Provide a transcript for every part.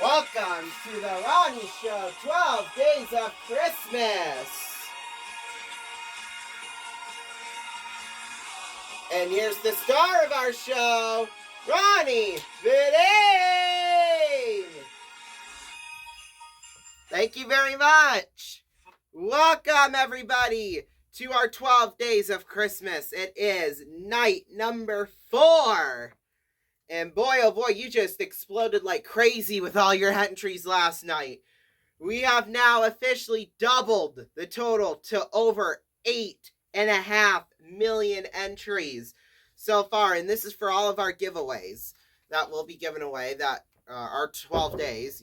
Welcome to the Ronnie Show, 12 Days of Christmas. And here's the star of our show, Ronnie Vidane. Thank you very much. Welcome, everybody, to our 12 Days of Christmas. It is night number 4. And boy, oh boy, you just exploded like crazy with all your entries last night. We have now officially doubled the total to over 8.5 million entries so far. And this is for all of our giveaways that will be given away that are 12 days,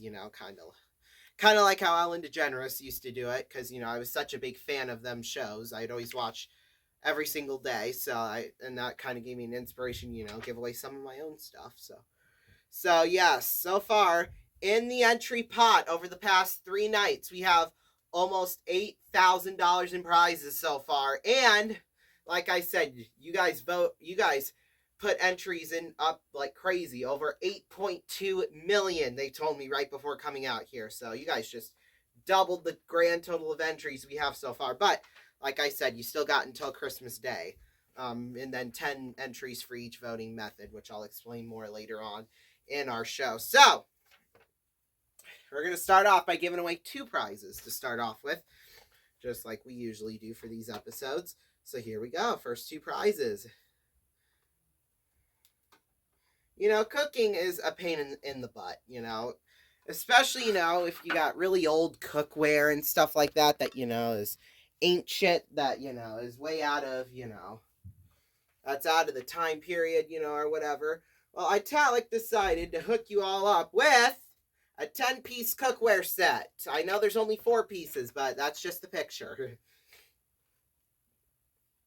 kind of like how Ellen DeGeneres used to do it. Because, I was such a big fan of them shows. I'd always watch every single day, and that kind of gave me an inspiration, give away some of my own stuff. So yes, so far in the entry pot over the past 3 nights, we have almost $8,000 in prizes so far. And like I said, you guys put entries in up like crazy, over 8.2 million. They told me right before coming out here. So you guys just doubled the grand total of entries we have so far. But like I said, you still got until Christmas Day. And then 10 entries for each voting method, which I'll explain more later on in our show. So, we're going to start off by giving away 2 prizes to start off with, just like we usually do for these episodes. So here we go. First 2 prizes. Cooking is a pain in the butt, especially, if you got really old cookware and stuff like that, is ancient, that, is way out of, that's out of the time period, or whatever. Well, Italic decided to hook you all up with a 10-piece cookware set. I know there's only 4 pieces, but that's just the picture.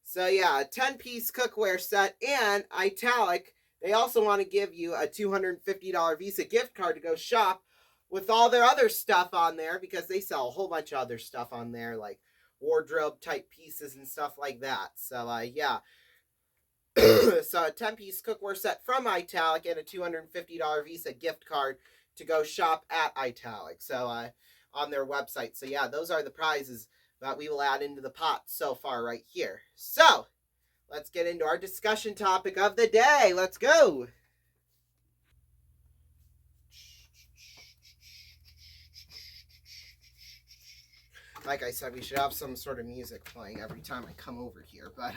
So yeah, a 10-piece cookware set, and Italic, they also want to give you a $250 Visa gift card to go shop with all their other stuff on there, because they sell a whole bunch of other stuff on there, like wardrobe type pieces and stuff like that. So yeah. So a 10-piece cookware set from Italic and a $250 Visa gift card to go shop at Italic. So on their website. So yeah, those are the prizes that we will add into the pot so far right here. So let's get into our discussion topic of the day. Let's go. Like I said, we should have some sort of music playing every time I come over here, but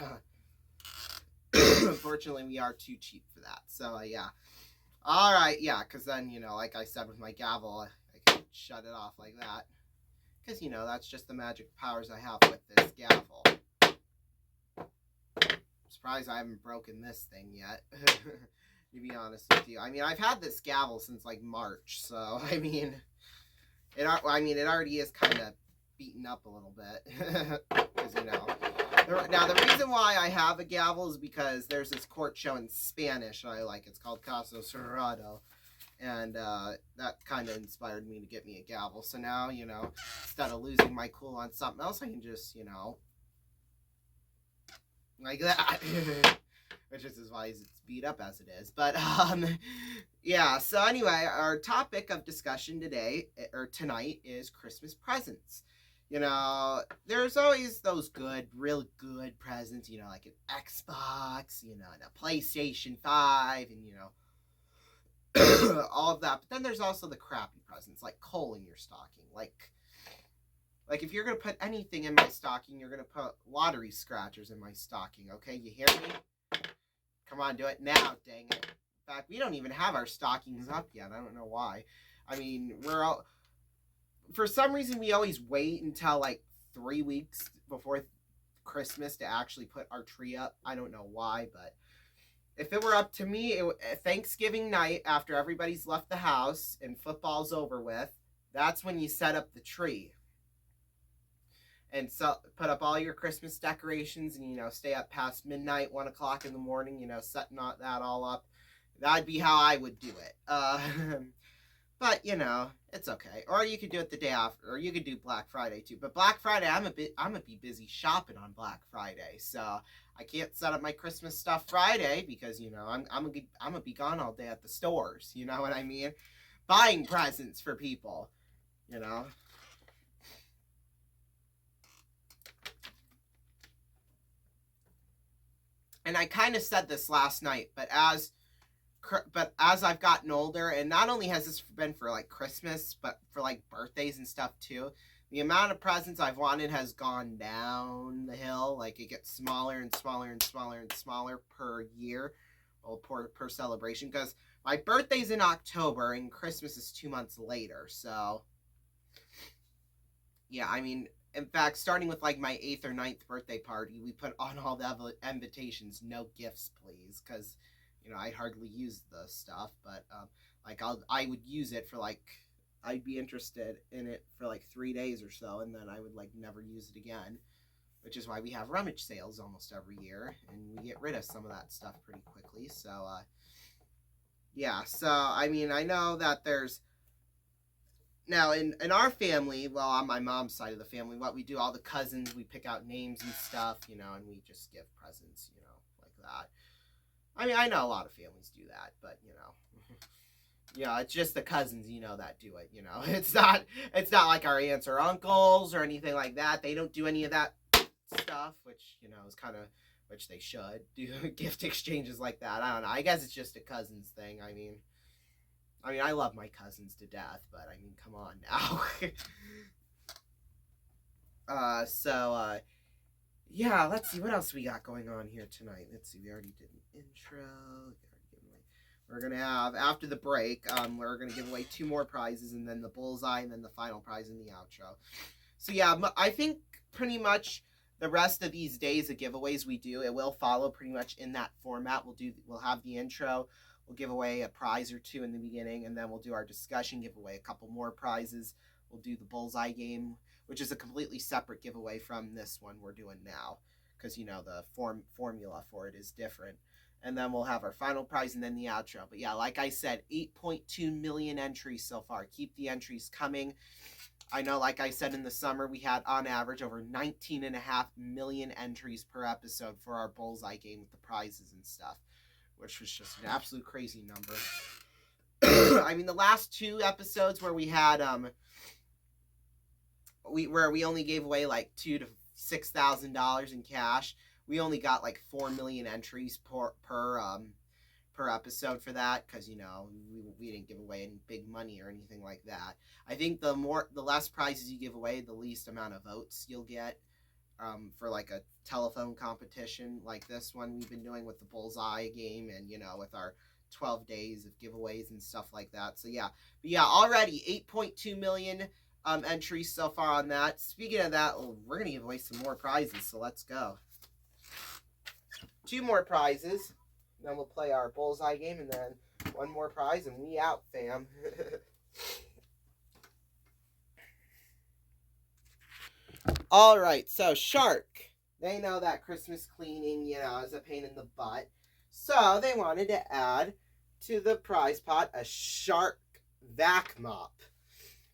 unfortunately we are too cheap for that. So yeah. Alright, yeah, because then, like I said with my gavel, I can shut it off like that. Because, that's just the magic powers I have with this gavel. I'm surprised I haven't broken this thing yet, to be honest with you. I mean, I've had this gavel since, like, March, so, it already is kind of beaten up a little bit. Because, now, the reason why I have a gavel is because there's this court show in Spanish I like. It's called Caso Cerrado. And that kind of inspired me to get me a gavel. So now, instead of losing my cool on something else, I can just, like that. Which is as why it's beat up as it is. But, yeah. So anyway, our topic of discussion tonight is Christmas presents. There's always those real good presents, like an Xbox, and a PlayStation 5, and, all of that. But then there's also the crappy presents, like coal in your stocking. Like if you're going to put anything in my stocking, you're going to put lottery scratchers in my stocking, okay? You hear me? Come on, do it now, dang it. In fact, we don't even have our stockings up yet. I don't know why. I mean, for some reason, we always wait until like 3 weeks before Christmas to actually put our tree up. I don't know why, but if it were up to me, Thanksgiving night, after everybody's left the house and football's over with, that's when you set up the tree. And so put up all your Christmas decorations and, stay up past midnight, 1 o'clock in the morning, setting that all up. That'd be how I would do it. But, it's okay. Or you could do it the day after, or you could do Black Friday too. But Black Friday, I'm gonna be busy shopping on Black Friday, so I can't set up my Christmas stuff Friday because I'm gonna be gone all day at the stores. You know what I mean? buying presents for people, you know. And I kind of said this last night, but as I've gotten older, and not only has this been for like Christmas, but for like birthdays and stuff too, the amount of presents I've wanted has gone down the hill. Like it gets smaller and smaller and smaller and smaller per year, or per celebration. Because my birthday's in October and Christmas is 2 months later. So yeah, I mean, in fact, starting with like my 8th or 9th birthday party, we put on all the invitations, no gifts, please, because I hardly use the stuff, but like I would use it for like, I'd be interested in it for like 3 days or so, and then I would like never use it again, which is why we have rummage sales almost every year, and we get rid of some of that stuff pretty quickly. So yeah, so I mean, I know that there's now in our family, well, on my mom's side of the family, what we do, all the cousins, we pick out names and stuff, and we just give presents, like that. I mean, I know a lot of families do that, but it's just the cousins, that do it. It's not like our aunts or uncles or anything like that. They don't do any of that stuff, which is kind of, which they should do. Gift exchanges like that. I don't know. I guess it's just a cousins thing. I mean, I love my cousins to death, but I mean, come on now. Yeah, let's see what else we got going on here tonight. Let's see, we already did an intro. We're gonna have, after the break, we're gonna give away 2 more prizes, and then the bullseye, and then the final prize in the outro. So yeah, I think pretty much the rest of these days of giveaways we do, it will follow pretty much in that format. We'll have the intro, we'll give away a prize or 2 in the beginning, and then we'll do our discussion, give away a couple more prizes. We'll do the bullseye game, which is a completely separate giveaway from this one we're doing now, because the formula for it is different. And then we'll have our final prize and then the outro. But yeah, like I said, 8.2 million entries so far. Keep the entries coming. I know, like I said, in the summer we had on average over 19.5 million entries per episode for our bullseye game with the prizes and stuff, which was just an absolute crazy number. I mean, the last 2 episodes where we had where we only gave away like $2,000 to $6,000 in cash, we only got like 4 million entries per episode for that, because we didn't give away any big money or anything like that. I think the less prizes you give away, the least amount of votes you'll get for like a telephone competition like this one we've been doing with the bullseye game, and with our 12 days of giveaways and stuff like that. So yeah, but yeah, already 8.2 million entries so far on that. Speaking of that, we're gonna give away some more prizes, so let's go. 2 more prizes, then we'll play our bullseye game, and then 1 more prize, and we out, fam. All right, so Shark, they know that Christmas cleaning, is a pain in the butt, so they wanted to add to the prize pot a Shark vac mop.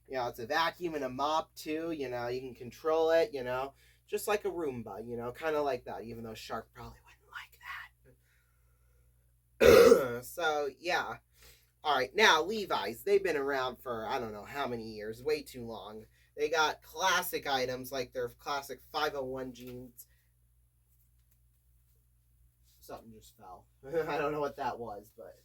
It's a vacuum and a mop too. You can control it. Just like a Roomba. Kind of like that. Even though Shark probably wouldn't like that. So yeah. All right. Now Levi's. They've been around for I don't know how many years. Way too long. They got classic items like their classic 501 jeans. Something just fell. I don't know what that was, but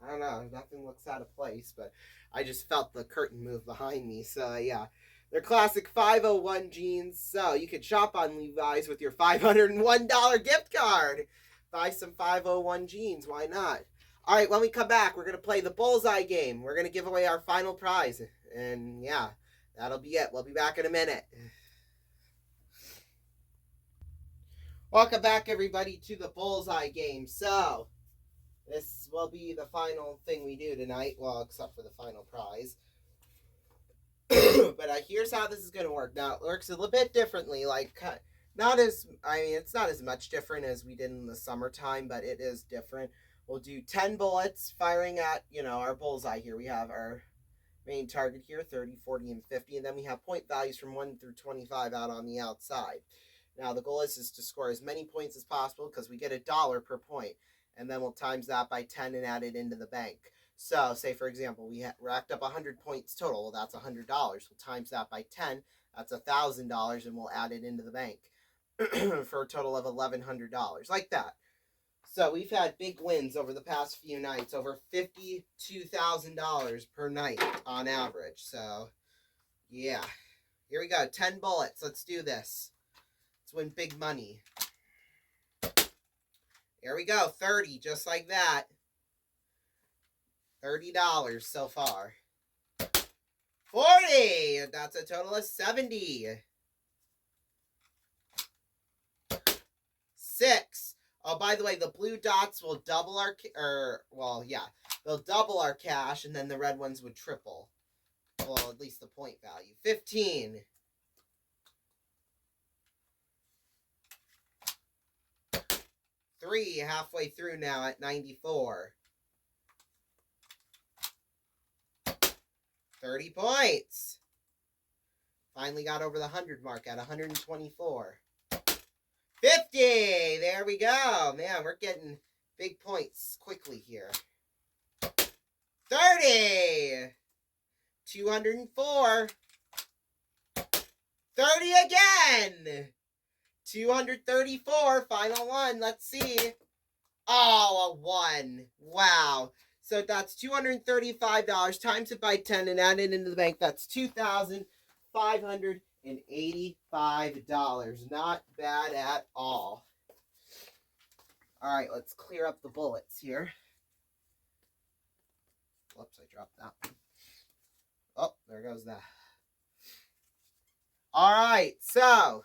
I don't know. Nothing looks out of place, but I just felt the curtain move behind me. So, yeah. They're classic 501 jeans. So, you can shop on Levi's with your $501 gift card. Buy some 501 jeans. Why not? All right, when we come back, we're going to play the bullseye game. We're going to give away our final prize. And, yeah, that'll be it. We'll be back in a minute. Welcome back, everybody, to the bullseye game. So, this will be the final thing we do tonight, well, except for the final prize. But here's how this is going to work. Now, it works a little bit differently. It's not as much different as we did in the summertime, but it is different. We'll do 10 bullets firing at, our bullseye here. We have our main target here, 30, 40, and 50, and then we have point values from 1 through 25 out on the outside. Now, the goal is to score as many points as possible because we get $1 per point. And then we'll times that by 10 and add it into the bank. So, say for example, we racked up 100 points total. Well, that's $100. We'll times that by 10. That's $1,000, and we'll add it into the bank for a total of $1,100, like that. So we've had big wins over the past few nights, over $52,000 per night on average. So, yeah. Here we go, 10 bullets. Let's do this. Let's win big money. Here we go, 30, just like that. $30 so far. 40, that's a total of 70. 6. Oh, by the way, the blue dots will double our, they'll double our cash, and then the red ones would triple. Well, at least the point value. 15. 3, halfway through now at 94. 30 points. Finally got over the 100 mark at 124. 50! There we go. Man, we're getting big points quickly here. 30! 204. 30 again! 234, final one. Let's see. Oh, a 1. Wow. So that's $235. Times it by 10 and add it into the bank. That's $2,585. Not bad at all. All right, let's clear up the bullets here. Whoops, I dropped that one. Oh, there goes that. All right, so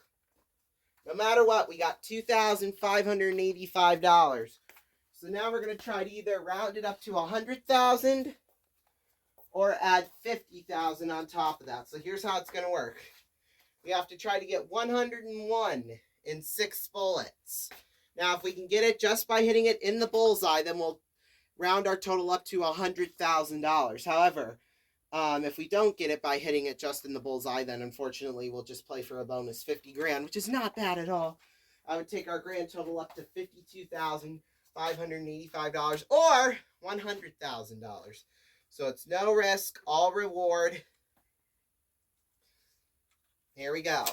no matter what, we got $2,585. So now we're going to try to either round it up to 100,000 or add 50,000 on top of that. So here's how it's going to work. We have to try to get 101 in 6 bullets. Now, if we can get it just by hitting it in the bullseye, then we'll round our total up to $100,000. However, if we don't get it by hitting it just in the bullseye, then unfortunately we'll just play for a bonus 50 grand, which is not bad at all. I would take our grand total up to $52,585 or $100,000. So it's no risk, all reward. Here we go.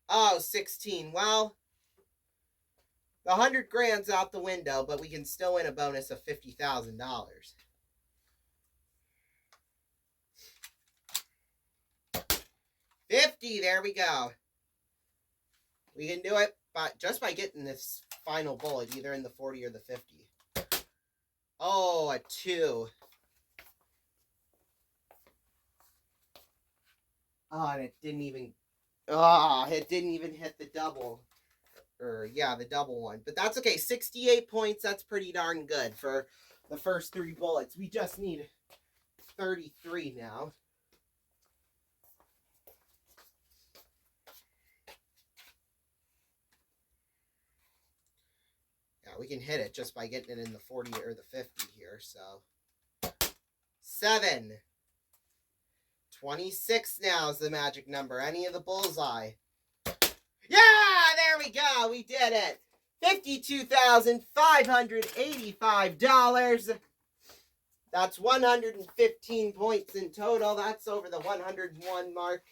Oh, 16. Well, the 100 grand's out the window, but we can still win a bonus of $50,000. 50, there we go. We can do it just by getting this final bullet, either in the 40 or the 50. Oh, a 2. Oh, and it didn't even hit the double. The double one. But that's okay. 68 points, that's pretty darn good for the first 3 bullets. We just need 33 now. Yeah, we can hit it just by getting it in the 40 or the 50 here, so. 7. 26 now is the magic number. Any of the bullseye. Yeah, there we go. We did it. $52,585. That's 115 points in total. That's over the 101 mark.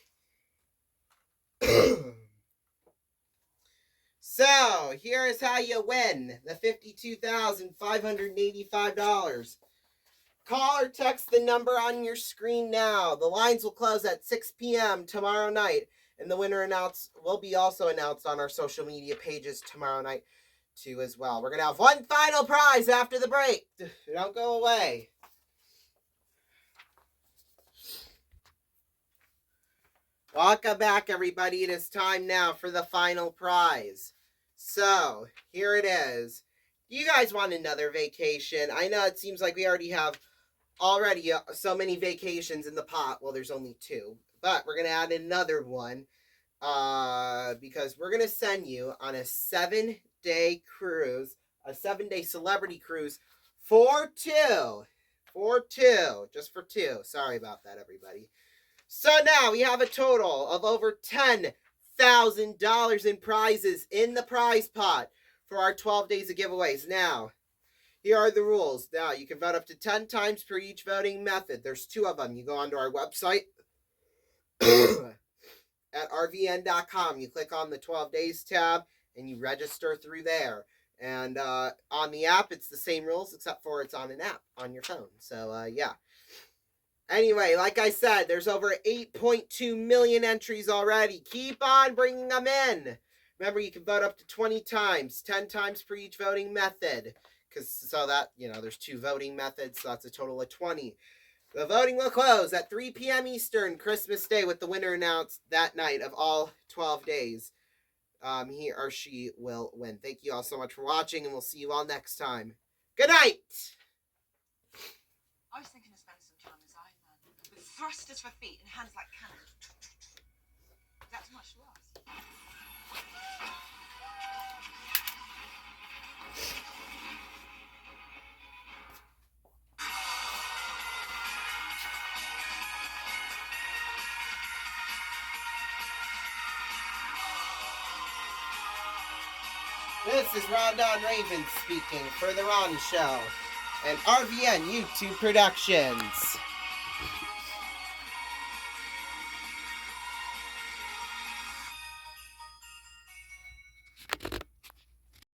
So, here is how you win the $52,585. Call or text the number on your screen now. The lines will close at 6 p.m. tomorrow night. And the winner will be also announced on our social media pages tomorrow night, too, as well. We're going to have one final prize after the break. Don't go away. Welcome back, everybody. It is time now for the final prize. So, here it is. Do you guys want another vacation? I know it seems like we already have so many vacations in the pot. Well, there's only 2. But we're going to add another one because we're going to send you on a 7-day cruise, a 7-day celebrity cruise for 2. For 2. Just for 2. Sorry about that, everybody. So now we have a total of over $10,000 in prizes in the prize pot for our 12 days of giveaways. Now, Here are the rules. Now, you can vote up to 10 times per each voting method. There's 2 of them. You go onto our website at rvn.com. You click on the 12 days tab and you register through there. And on the app, it's the same rules, except for it's on an app on your phone. So, yeah. Anyway, like I said, there's over 8.2 million entries already. Keep on bringing them in. Remember, you can vote up to 20 times, 10 times per each voting method. So that, there's 2 voting methods, so that's a total of 20. The voting will close at 3 p.m. Eastern, Christmas Day, with the winner announced that night of all 12 days. He or she will win. Thank you all so much for watching, and we'll see you all next time. Good night! I was thinking of spending some time as Iron Man, with thrusters for feet and hands like cannons. Is that too much to ask? This is Rondon Raven speaking for The Ronnie Show and RVN YouTube Productions.